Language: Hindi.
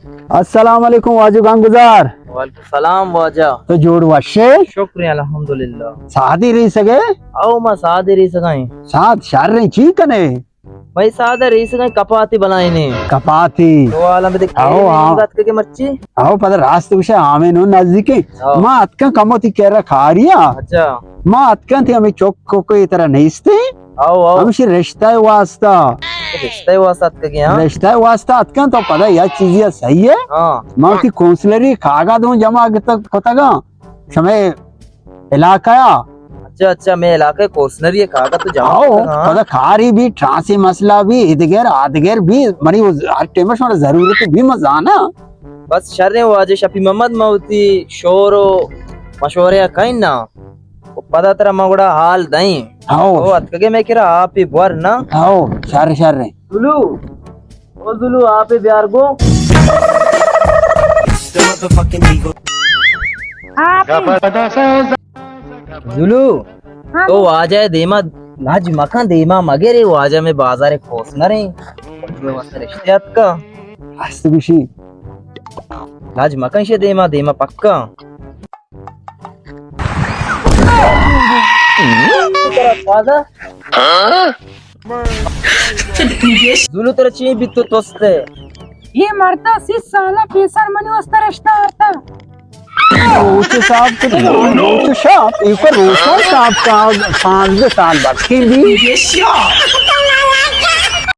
अस्सलाम वालेकुम वाजू गांगुजार वालेकुम सलाम वाजा। तो जोड़ वशे शुक्रिया अल्हम्दुलिल्लाह। शादी रही सके आओ मां सादे रही सगाई साथ शार रही ची कने भाई सादे रही सगाई कपाती बनाई ने कपाती तो आलम में देख आओ आओ बात के मर्ची। आओ पता रास्ते विषय आमे नो नजदीके आओ। मां अतका कमोती कह रहा खा रिया अच्छा मां अतका थी हमें चौक को ये तरह नहीं इसते आओ आओ हमसे रिश्ता है वास्ता रिश्ता हुआ साथ के हां। रिश्ता है वास्ता अतका तो पता यह चीज ये सही है हां मां की काउंसलरी खागा दूं जमा तक पता गा समय इलाका अच्छा अच्छा मैं इलाके कोर्सनरी खागा तो जाओ आओ हां। पता खारी भी ट्रांसी मसला भी इधर आधगेर भी मरी हर टेमस में जरूरत भी मजा ना बस शर्रे वाजे शफी मोहम्मद मौती शोरो मशवरे कहीं ना वो पता तेरा मगड़ा हाल दई आओ ओ अतके मैं किरा आप ही बर ना आओ शार रे दुलू ओ दुलू आप ही बिहार गो जुलू तो आ जाए देमा लाज मखन देमा मगेरे वो आ जाए मैं बाजार खोस न रही रिश्तेत का हस्तकुशी लाज मखन से देमा देमा पक्का जुलू तेरा ची बित्तु तोस्ते ये मरता सी साला पेसर मनी वस्ता रिश्ता आता रोच साहब के रोच साहब एक रोच साहब का 5 साल बाद की भी